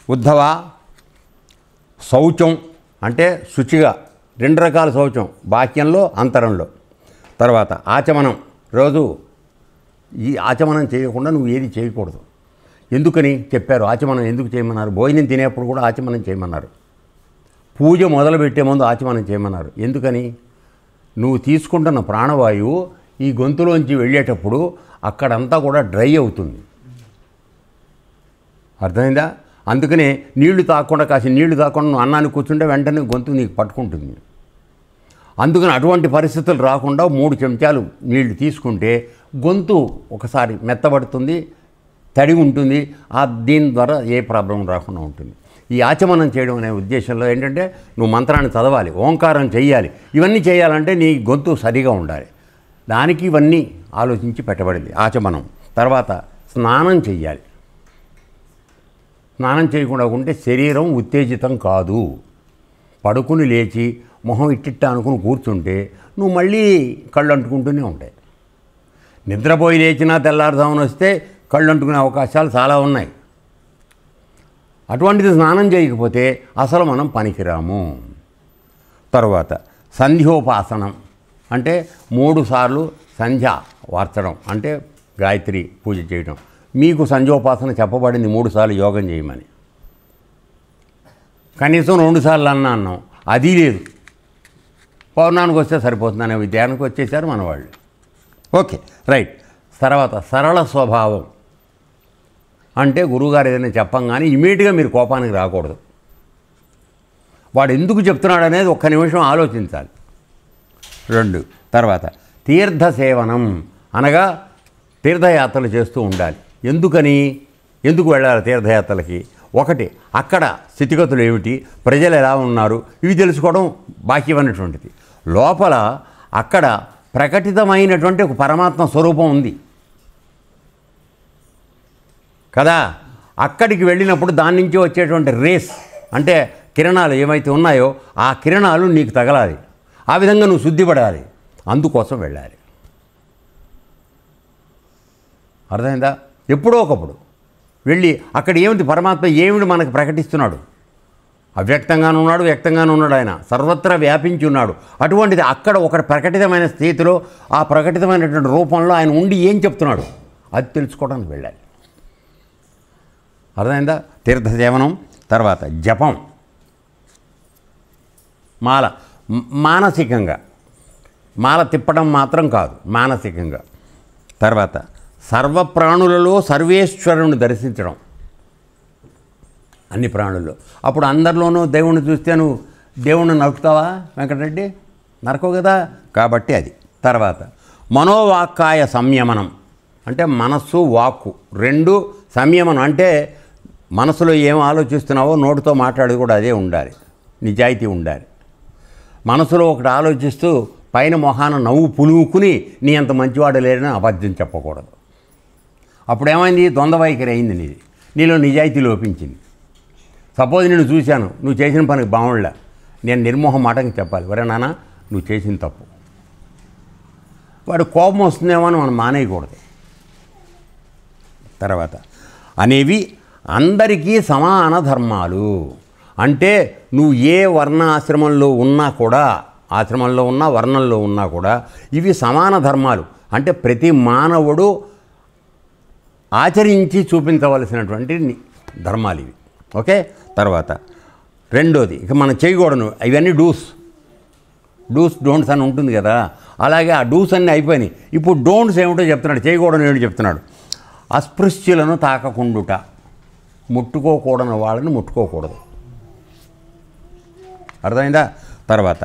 ఉద్ధవ శౌచం అంటే శుచిగా, 2 రకాల శౌచం, బాహ్యంలో అంతరంలో. తర్వాత ఆచమనం, రోజు ఈ ఆచమనం చేయకుండా నువ్వు ఏది చేయకూడదు. ఎందుకని చెప్పారు? ఆచమనం ఎందుకు చేయమన్నారు? భోజనం తినేప్పుడు కూడా ఆచమనం చేయమన్నారు. పూజ మొదలుపెట్టే ముందు ఆచమనం చేయమన్నారు. ఎందుకని? నువ్వు తీసుకుంటున్న ప్రాణవాయువు ఈ గొంతులోంచి వెళ్ళేటప్పుడు అక్కడంతా కూడా డ్రై అవుతుంది. అర్థమైందా? అందుకనే నీళ్లు తాగకుండా, కాసి నీళ్లు తాగకుండా నువ్వు అన్నాన్ని కూర్చుంటే వెంటనే గొంతు నీకు పట్టుకుంటుంది. అందుకని అటువంటి పరిస్థితులు రాకుండా 3 చెంచాలు నీళ్లు తీసుకుంటే గొంతు ఒకసారి మెత్తబడుతుంది, తడి ఉంటుంది. దీని ద్వారా ఏ ప్రాబ్లం రాకుండా ఉంటుంది. ఈ ఆచమనం చేయడం అనే ఉద్దేశంలో ఏంటంటే నువ్వు మంత్రాన్ని చదవాలి, ఓంకారం చెయ్యాలి. ఇవన్నీ చేయాలంటే నీ గొంతు సరిగా ఉండాలి. దానికి ఇవన్నీ ఆలోచించి పెట్టబడింది ఆచమనం. తర్వాత స్నానం చెయ్యాలి. స్నానం చేయకుండా ఉంటే శరీరం ఉత్తేజితం కాదు. పడుకుని లేచి మొహం ఇట్టిట్ట అనుకుని కూర్చుంటే నువ్వు మళ్ళీ కళ్ళు అంటుకుంటూనే ఉంటాయి. నిద్రపోయి లేచినా తెల్లారుదామని వస్తే కళ్ళు అంటుకునే అవకాశాలు చాలా ఉన్నాయి. అటువంటిది స్నానం చేయకపోతే అసలు మనం పనికిరాము. తరువాత సంధ్యోపాసనం అంటే 3 సార్లు సంధ్య వార్చడం, అంటే గాయత్రి పూజ చేయడం. మీకు సంధ్యోపాసన చెప్పబడింది 3 సార్లు యోగం చేయమని. కనీసం 2 సార్లు అన్నాం, అది లేదు. పౌర్ణానికి వస్తే సరిపోతుందనే విద్యానికి వచ్చేసారు మన వాళ్ళు. Okay, right. తర్వాత సరళ స్వభావం అంటే గురువుగారు ఏదైనా చెప్పంగానే ఇమీడియట్గా మీరు కోపానికి రాకూడదు. వాడు ఎందుకు చెప్తున్నాడు అనేది ఒక్క నిమిషం ఆలోచించాలి. 2 తర్వాత తీర్థ సేవనం అనగా తీర్థయాత్రలు చేస్తూ ఉండాలి. ఎందుకు వెళ్ళాలి తీర్థయాత్రలకి? 1 అక్కడ స్థితిగతులు ఏమిటి, ప్రజలు ఎలా ఉన్నారు, ఇవి తెలుసుకోవడం బాహ్యమైనటువంటిది. లోపల అక్కడ ప్రకటితమైనటువంటి ఒక పరమాత్మ స్వరూపం ఉంది కదా. అక్కడికి వెళ్ళినప్పుడు దాని నుంచి వచ్చేటువంటి రేస్ అంటే కిరణాలు ఏమైతే ఉన్నాయో ఆ కిరణాలు నీకు తగలాలి. ఆ విధంగా నువ్వు శుద్ధిపడాలి. అందుకోసం వెళ్ళాలి. అర్థమైందా? ఎప్పుడో ఒకప్పుడు వెళ్ళి అక్కడ ఏమిటి పరమాత్మ ఏమిటి మనకు ప్రకటిస్తున్నాడు. అవ్యక్తంగానే ఉన్నాడు, వ్యక్తంగానే ఉన్నాడు. ఆయన సర్వత్రా వ్యాపించి ఉన్నాడు. అటువంటిది అక్కడ ఒక ప్రకటితమైన స్థితిలో ఆ ప్రకటితమైనటువంటి రూపంలో ఆయన ఉండి ఏం చెప్తున్నాడు అది తెలుసుకోవడానికి వెళ్ళాలి. అర్థమైందా? తీర్థసేవనం. తర్వాత జపం, మాల, మానసికంగా మాల తిప్పడం మాత్రం కాదు, మానసికంగా. తర్వాత సర్వప్రాణులలో సర్వేశ్వరుని దర్శించడం, అన్ని ప్రాణుల్లో. అప్పుడు అందరిలోనూ దేవుణ్ణి చూస్తే నువ్వు దేవుణ్ణి నరుకుతావా వెంకటరెడ్డి? నరకవు కదా. కాబట్టి అది. తర్వాత మనోవాక్కాయ సంయమనం అంటే మనస్సు వాక్కు 2 సంయమనం అంటే మనసులో ఏం ఆలోచిస్తున్నావో నోటితో మాట్లాడేది కూడా అదే ఉండాలి, నిజాయితీ ఉండాలి. మనసులో ఒకటి ఆలోచిస్తూ పైన మొహాన నవ్వు పులువుకుని నీ అంత మంచివాడు లేరని అబద్ధం చెప్పకూడదు. అప్పుడు ఏమైంది? ద్వంద్వ వైఖరి అయింది నీది, నీలో నిజాయితీ లోపించింది. సపోజ్ నేను చూశాను, నువ్వు చేసిన పనికి బాగుండలే, నేను నిర్మోహం మాటకి చెప్పాలి, వరే నాన్న నువ్వు చేసిన తప్పు. వాడు కోపం వస్తుందేమో అని మనం మానేయకూడదు. తర్వాత అనేవి అందరికీ సమాన ధర్మాలు అంటే నువ్వు ఏ వర్ణ ఆశ్రమంలో ఉన్నా కూడా, ఆశ్రమంలో ఉన్నా వర్ణంలో ఉన్నా కూడా ఇవి సమాన ధర్మాలు. అంటే ప్రతి మానవుడు ఆచరించి చూపించవలసినటువంటి ధర్మాలు ఇవి. ఓకే. తర్వాత 2వది ఇక మనం చేయకూడదు, ఇవన్నీ డూస్ డోంట్స్ అని ఉంటుంది కదా. అలాగే ఆ డూస్ అన్నీ అయిపోయినాయి. ఇప్పుడు డోంట్స్ ఏమిటో చెప్తున్నాడు, చేయకూడదు ఏమిటో చెప్తున్నాడు. అస్పృశ్యులను తాకకుండుట, ముట్టుకోకూడని వాళ్ళని ముట్టుకోకూడదు. అర్థమైందా? తర్వాత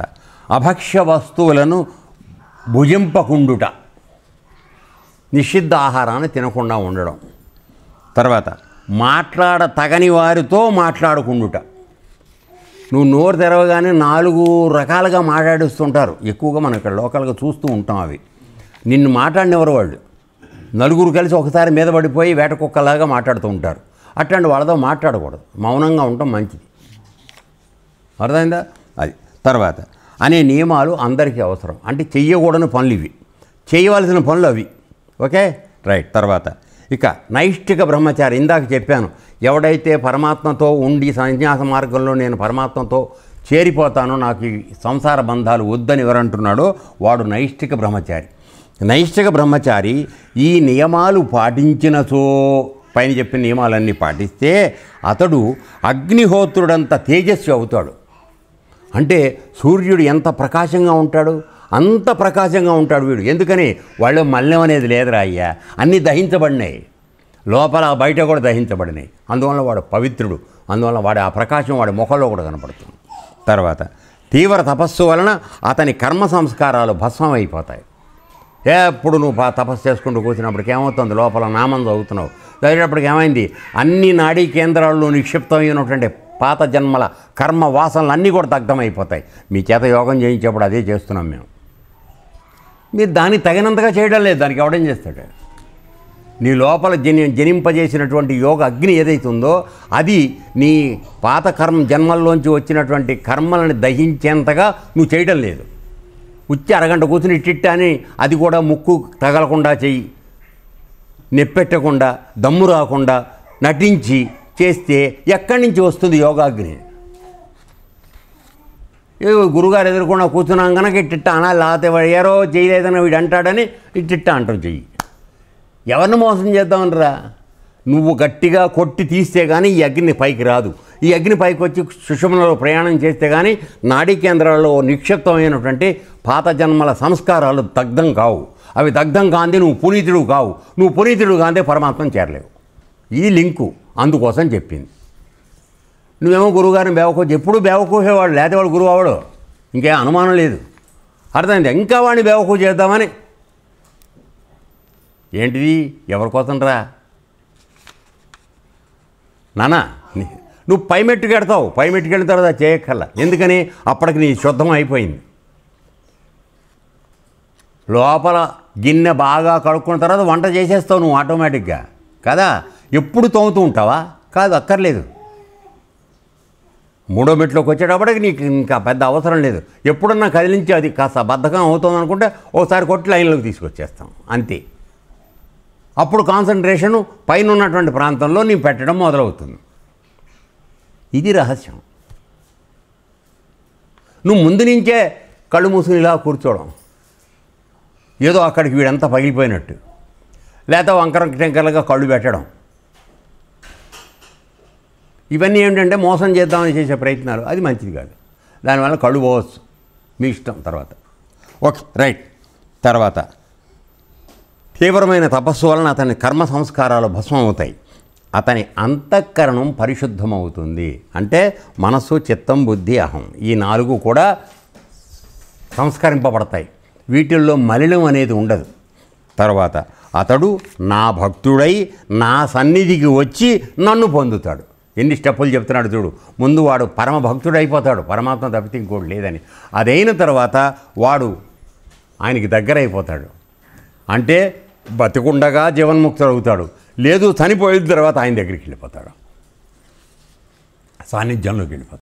అభక్ష్య వస్తువులను భుజింపకుండుట, నిషిద్ధ ఆహారాన్ని తినకుండా ఉండడం. తర్వాత మాట్లాడతగని వారితో మాట్లాడుకుండుట. నువ్వు నోరు తెరవగానే 4 రకాలుగా మాట్లాడిస్తుంటారు. ఎక్కువగా మనం ఇక్కడ లోకల్గా చూస్తూ ఉంటాం. అవి నిన్ను మాట్లాడినెవరు వాళ్ళు, నలుగురు కలిసి ఒకసారి మీద పడిపోయి వేట కుక్కలాగా మాట్లాడుతూ ఉంటారు. అట్లాంటి వాళ్ళతో మాట్లాడకూడదు, మౌనంగా ఉండటం మంచిది. అర్థమైందా? అది. తర్వాత అనే నియమాలు అందరికీ అవసరం. అంటే చెయ్యకూడని పనులు ఇవి, చేయవలసిన పనులు అవి. Okay, right. తర్వాత ఇక నైష్ఠిక బ్రహ్మచారి, ఇందాక చెప్పాను, ఎవడైతే పరమాత్మతో ఉండి సన్యాస మార్గంలో నేను పరమాత్మతో చేరిపోతానో, నాకు ఈ సంసార బంధాలు వద్దని ఎవరంటున్నాడో వాడు నైష్ఠిక బ్రహ్మచారి. నైష్ఠిక బ్రహ్మచారి ఈ నియమాలు పాటించినచో, పైన చెప్పిన నియమాలన్నీ పాటిస్తే అతడు అగ్నిహోత్రుడంత తేజస్వి అవుతాడు. అంటే సూర్యుడు ఎంత ప్రకాశంగా ఉంటాడు, అంత ప్రకాశంగా ఉంటాడు వీడు. ఎందుకని వాళ్ళు మల్లం అనేది లేదురా అయ్యా, అన్నీ దహించబడినాయి, లోపల బయట కూడా దహించబడినాయి. అందువల్ల వాడు పవిత్రుడు, అందువల్ల వాడి ఆ ప్రకాశం వాడి ముఖంలో కూడా కనపడుతుంది. తర్వాత తీవ్ర తపస్సు వలన అతని కర్మ సంస్కారాలు భస్మం అయిపోతాయి. ఎప్పుడు నువ్వు తపస్సు చేసుకుంటూ కూర్చున్నప్పటికి ఏమవుతుంది, లోపల నామం చదువుతున్నావు, చదివేటప్పటికి ఏమైంది, అన్ని నాడీ కేంద్రాల్లో నిక్షిప్తమైనటువంటి పాత జన్మల కర్మ వాసనలు అన్నీ కూడా దగ్ధమైపోతాయి. మీ చేత యోగం చేయించేప్పుడు అదే చేస్తున్నాం మేము. మీరు దానికి తగినంతగా చేయడం లేదు, దానికి ఎవడేం చేస్తాడు? నీ లోపల జనింపజేసినటువంటి యోగ అగ్ని ఏదైతే ఉందో అది నీ పాత జన్మల్లోంచి వచ్చినటువంటి కర్మలను దహించేంతగా నువ్వు చేయడం లేదు. ఉచ్చి అరగంట కూర్చుని ఇట్టిట్ట అని అది కూడా ముక్కు తగలకుండా చెయ్యి, నెప్పెట్టకుండా దమ్ము రాకుండా నటించి చేస్తే ఎక్కడి నుంచి వస్తుంది యోగాగ్ని? గురుగారు ఎదుర్కొన్నా కూర్చున్నాం కనుక ఇట్టిట్ట అనాలి, లేకపోతే ఏరో చేయలేదని వీడు అంటాడని ఇట్టిట్ట అంటాం చెయ్యి. ఎవరిని మోసం చేద్దామనరా? నువ్వు గట్టిగా కొట్టి తీస్తే కానీ ఈ అగ్ని పైకి రాదు. ఈ అగ్ని పైకి వచ్చి సుషుమ్నలో ప్రయాణం చేస్తే కానీ నాడీ కేంద్రాల్లో నిక్షిప్తమైనటువంటి పాత జన్మల సంస్కారాలు దగ్ధం కావు. అవి దగ్ధం కాందే నువ్వు పునీతుడు కావు, నువ్వు పునీతుడు కాందే పరమాత్మను చేరలేవు. ఇది లింకు, అందుకోసం చెప్పింది. నువ్వేమో గురువుగారిని బేవకూచి, ఎప్పుడు బేవకూసేవాడు, లేకపోతే వాడు గురువు అవడు, ఇంకేం అనుమానం లేదు. అర్థమైంది? ఇంకా వాడిని బేవకూ చేద్దామని. ఏంటిది? ఎవరి కోసం రా నానా? నువ్వు పై మెట్టుకు వెడతావు, పై మెట్టుకు వెళ్ళిన తర్వాత చేయక్కర్లా. ఎందుకని? అప్పటికి నీ శుద్ధం అయిపోయింది. లోపల గిన్నె బాగా కడుక్కున్న తర్వాత వంట చేసేస్తావు నువ్వు ఆటోమేటిక్గా కదా. ఎప్పుడు తోముతూ ఉంటావా? కాదు, అక్కర్లేదు. మూడో మెట్లోకి వచ్చేటప్పటికి నీకు ఇంకా పెద్ద అవసరం లేదు. ఎప్పుడన్నా కదిలించి అది కాస్త బద్ధకం అవుతుంది అనుకుంటే ఒకసారి కొట్టి లైన్లోకి తీసుకొచ్చేస్తాం, అంతే. అప్పుడు కాన్సన్ట్రేషను పైన ఉన్నటువంటి ప్రాంతంలో నీ పెట్టడం మొదలవుతుంది. ఇది రహస్యం. నువ్వు ముందు నుంచే కళ్ళు మూసుకుని ఇలా కూర్చోవడం, ఏదో అక్కడికి వీడంతా పగిలిపోయినట్టు, లేకపోతే వంకర టెంకర్లుగా కళ్ళు పెట్టడం, ఇవన్నీ ఏంటంటే మోసం చేద్దామని చేసే ప్రయత్నాలు. అది మంచిది కాదు. దానివల్ల కళ్ళు పోవచ్చు, మీ ఇష్టం. తర్వాత ఓకే, రైట్. తర్వాత తీవ్రమైన తపస్సు వలన అతని కర్మ సంస్కారాలు భస్మం అవుతాయి. అతని అంతఃకరణం పరిశుద్ధమవుతుంది. అంటే మనస్సు, చిత్తం, బుద్ధి, అహం, ఈ 4 కూడా సంస్కరింపబడతాయి. వీటిల్లో మలినం అనేది ఉండదు. తర్వాత అతడు నా భక్తుడై నా సన్నిధికి వచ్చి నన్ను పొందుతాడు. ఎన్ని స్టెప్పులు చెప్తున్నాడు చూడు. ముందు వాడు పరమ భక్తుడైపోతాడు, పరమాత్మ తప్పితే ఇంకోటి లేదని. అదైన తర్వాత వాడు ఆయనకి దగ్గర అయిపోతాడు. అంటే బతికుండగా జీవన్ముక్తుడు అవుతాడు, లేదు చనిపోయిన తర్వాత ఆయన దగ్గరికి వెళ్ళిపోతాడు, సాన్నిధ్యంలోకి వెళ్ళిపోతాడు.